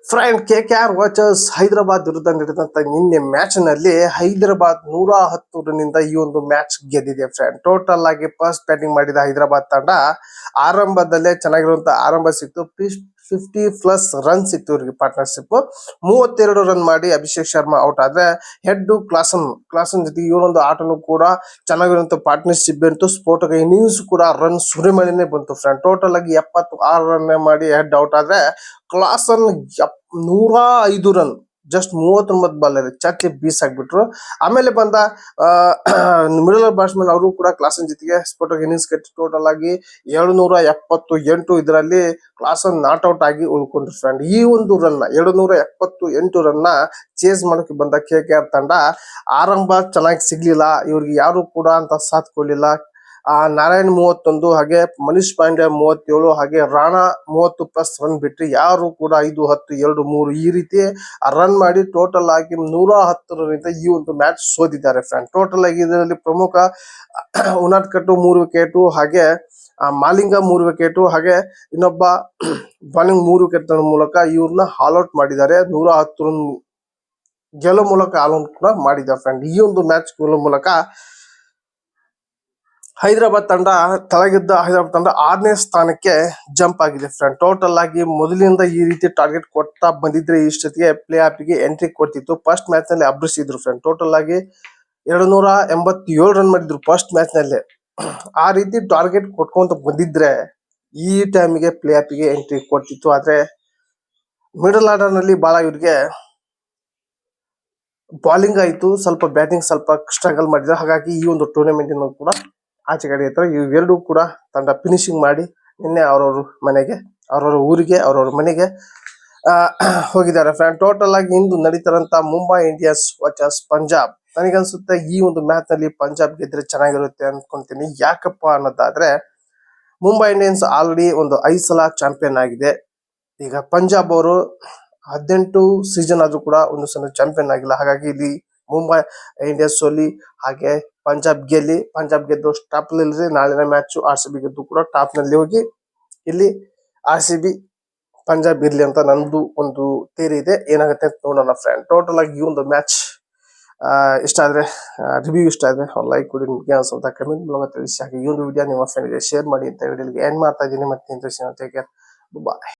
Friend KKR versus Hyderabad ವಿರುದ್ಧ ನಡೆದಂತ ನಿನ್ನೆ ಮ್ಯಾಚ್ ನಲ್ಲಿ ಹೈದರಾಬಾದ್ 110 ರನ್ನಿಂದ ಈ ಒಂದು ಮ್ಯಾಚ್ ಗೆದ್ದಿದೆ ಫ್ರೆಂಡ್. ಟೋಟಲ್ ಆಗಿ ಫಸ್ಟ್ ಬ್ಯಾಟಿಂಗ್ ಮಾಡಿದ ಹೈದರಾಬಾದ್ ತಂಡ ಆರಂಭದಲ್ಲೇ ಚೆನ್ನಾಗಿರುವಂತ ಆರಂಭ ಸಿಕ್ತು. 50+ ರನ್ ಸಿಕ್ತು ಇವರಿಗೆ ಪಾರ್ಟ್ನರ್ಶಿಪ್. 32 ರನ್ ಮಾಡಿ ಅಭಿಷೇಕ್ ಶರ್ಮಾ ಔಟ್ ಆದ್ರೆ ಹೆಡ್ ಕ್ಲಾಸನ್ ಜೊತೆ ಈ ಒಂದು ಆಟನು ಕೂಡ ಚೆನ್ನಾಗಿರುವಂತ ಪಾರ್ಟ್ನರ್ಶಿಪ್ ಬಂತು. ಸ್ಫೋಟಕ ಇನ್ನಿಂಗ್ಸ್ ಕೂಡ ರನ್ ಸುರಿಮಳೆನೆ ಬಂತು ಫ್ರೆಂಡ್. ಟೋಟಲ್ ಆಗಿ 76 ರನ್ ಮಾಡಿ ಹೆಡ್ ಔಟ್ ಆದ್ರೆ ಕ್ಲಾಸನ್ 105 ರನ್ ಜಸ್ಟ್ 39 ಬಾಲ್ ಅಲ್ಲಿ ಚಕ್ಕೆ ಬೀಸಾಕ್ಬಿಟ್ರು. ಆಮೇಲೆ ಬಂದ ಮಿಡಲ್ ಬ್ಯಾಟ್ಸ್ಮನ್ ಅವರು ಕೂಡ ಕ್ಲಾಸನ್ ಜೊತೆಗೆ ಸ್ಫೋಟಕ ಇನ್ನಿಂಗ್ಸ್ ಕಟ್ಟಿ ಟೋಟಲ್ ಆಗಿ 778 ಇದರಲ್ಲಿ ಕ್ಲಾಸನ್ ನಾಟ್ ಔಟ್ ಆಗಿ ಉಳ್ಕೊಂಡ್ರು ಫ್ರೆಂಡ್. ಈ ಒಂದು ರನ್ 778 ರನ್ ಚೇಸ್ ಮಾಡಕ್ಕೆ ಬಂದ KKR ತಂಡ ಆರಂಭ ಚೆನ್ನಾಗಿ ಸಿಗ್ಲಿಲ್ಲ. ಇವ್ರಿಗೆ ಯಾರು ಕೂಡ ಅಂತ ಸಾಥ್ ಕೊಡ್ಲಿಲ್ಲ. ನಾರಾಯಣ್ 31 ಹಾಗೆ ಮನೀಶ್ ಪಾಂಡ್ಯ 37 ಹಾಗೆ ರಾಣಾ 30+ ರನ್ ಬಿಟ್ರಿ ಯಾರು ಕೂಡ 5, 10, 2, 3 ಈ ರೀತಿ ರನ್ ಮಾಡಿ ಟೋಟಲ್ ಆಗಿ 110 ರನ್ನಿಂದ ಈ ಒಂದು ಮ್ಯಾಚ್ ಸೋತಿದ್ದಾರೆ ಫ್ರೆಂಡ್. ಟೋಟಲ್ ಆಗಿ ಇದರಲ್ಲಿ ಪ್ರಮುಖ ಉನಾದ್ಕಟ್ಟು 3 ವಿಕೆಟ್ ಹಾಗೆ ಮಾಲಿಂಗ 3 ವಿಕೆಟ್ ಹಾಗೆ ಇನ್ನೊಬ್ಬ ಬಾಲಿಂಗ್ 3 ವಿಕೆಟ್ ಮೂಲಕ ಇವ್ರನ್ನ ಆಲ್ ಔಟ್ ಮಾಡಿದ್ದಾರೆ. 110 ರನ್ ಗೆಲ್ಲೋ ಮೂಲಕ ಆಲ್ ಔಟ್ ಕೂಡ ಮಾಡಿದ್ದಾರೆ ಫ್ರೆಂಡ್. ಈ ಒಂದು ಮ್ಯಾಚ್ ಗೆಲ್ಲೋ ಮೂಲಕ ಹೈದರಾಬಾದ್ ತಂಡ 6ನೇ ಸ್ಥಾನಕ್ಕೆ ಜಂಪ್ ಆಗಿದೆ ಫ್ರೆಂಡ್. ಟೋಟಲ್ ಆಗಿ ಮೊದಲಿನಿಂದ ಈ ರೀತಿ ಟಾರ್ಗೆಟ್ ಕೊಡ್ತಾ ಬಂದಿದ್ರೆ ಇಷ್ಟೊತ್ತಿಗೆ ಪ್ಲೇ ಆಫ್ ಗೆ ಎಂಟ್ರಿ ಕೊಡ್ತಿತ್ತು. ಫಸ್ಟ್ ಮ್ಯಾಚ್ ನಲ್ಲಿ ಅಬ್ಬರಿಸಿದ್ರು ಫ್ರೆಂಡ್. ಟೋಟಲ್ ಆಗಿ 287 ರನ್ ಮಾಡಿದ್ರು ಫಸ್ಟ್ ಮ್ಯಾಚ್ ನಲ್ಲಿ. ಆ ರೀತಿ ಟಾರ್ಗೆಟ್ ಕೊಟ್ಕೊಂತ ಬಂದಿದ್ರೆ ಈ ಟೈಮಿಗೆ ಪ್ಲೇ ಆಫ್ ಗೆ ಎಂಟ್ರಿ ಕೊಡ್ತಿತ್ತು. ಆದ್ರೆ ಮಿಡಲ್ ಆರ್ಡರ್ ನಲ್ಲಿ ಬಹಳ ಇವ್ರಿಗೆ ಬಾಲಿಂಗ್ ಆಯ್ತು, ಸ್ವಲ್ಪ ಬ್ಯಾಟಿಂಗ್ ಸ್ವಲ್ಪ ಸ್ಟ್ರಗಲ್ ಮಾಡಿದ್ರು. ಹಾಗಾಗಿ ಈ ಒಂದು ಟೂರ್ನಮೆಂಟ್ ಕೂಡ ಆಚೆ ಕಡೆ ಇರ್ತಾರೆ. ಇವೆರಡೂ ಕೂಡ ತಂಡ ಫಿನಿಶಿಂಗ್ ಮಾಡಿ ನಿನ್ನೆ ಅವ್ರವ್ರ ಊರಿಗೆ ಅವ್ರವ್ರ ಮನೆಗೆ ಹೋಗಿದ್ದಾರೆ ಫ್ರೆಂಡ್. ಟೋಟಲ್ ಆಗಿ ಇಂದು ನಡೀತಾರಂತ ಮುಂಬೈ ಇಂಡಿಯನ್ಸ್ ವರ್ಸಸ್ ಪಂಜಾಬ್. ನನಗನ್ಸುತ್ತೆ ಈ ಒಂದು ಮ್ಯಾಚ್ ನಲ್ಲಿ ಪಂಜಾಬ್ ಗೆದ್ರೆ ಚೆನ್ನಾಗಿರುತ್ತೆ ಅನ್ಕೊಂತೀನಿ. ಯಾಕಪ್ಪ ಅನ್ನೋದಾದ್ರೆ ಮುಂಬೈ ಇಂಡಿಯನ್ಸ್ ಆಲ್ರೆಡಿ ಒಂದು 5 ಸಲ ಚಾಂಪಿಯನ್ ಆಗಿದೆ. ಈಗ ಪಂಜಾಬ್ ಅವರು 18 ಸೀಸನ್ ಆದ್ರೂ ಕೂಡ ಒಂದು ಸಲ ಚಾಂಪಿಯನ್ ಆಗಿಲ್ಲ. ಹಾಗಾಗಿ ಇಲ್ಲಿ ಮುಂಬೈ ಇಂಡಿಯನ್ಸ್ ಸೋಲಿ ಹಾಗೆ ಪಂಜಾಬ್ ಗೆದ್ದು ಟಾಪ್ ನಲ್ಲಿ ನಾಳಿನ ಮ್ಯಾಚ್ RCB ಗೆದ್ದು ಕೂಡ ಟಾಪ್ ನಲ್ಲಿ ಹೋಗಿ ಇಲ್ಲಿ RCB ಪಂಜಾಬ್ ಇರ್ಲಿ ಅಂತ ನಂದು ಒಂದು ಥಿಯರಿ ಇದೆ. ಏನಾಗುತ್ತೆ ಅಂತ ನೋಡೋಣ ಫ್ರೆಂಡ್. ಟೋಟಲ್ ಆಗಿ ಈ ಒಂದು ಮ್ಯಾಚ್ ಇಷ್ಟ ಆದ್ರೆ ರಿವ್ಯೂ ಇಷ್ಟ ಆದ್ರೆ ಲೈಕ್ ಕೊಡಿ, ನಿಮ್ಗೆ ಅನ್ಸುತ್ತೆ ಕಮೆಂಟ್ ಮೂಲಕ ತಿಳಿಸಿ. ಹಾಗೆ ಈ ಒಂದು ವಿಡಿಯೋ ನಿಮ್ಮ ಫ್ರೆಂಡ್ಗೆ ಶೇರ್ ಮಾಡಿ ಅಂತ ವಿಡಿಯೋಗೆ ಎಂಡ್ ಮಾಡ್ತಾ ಇದ್ದೀನಿ. ಮತ್ತೆ ಬಾಯ್.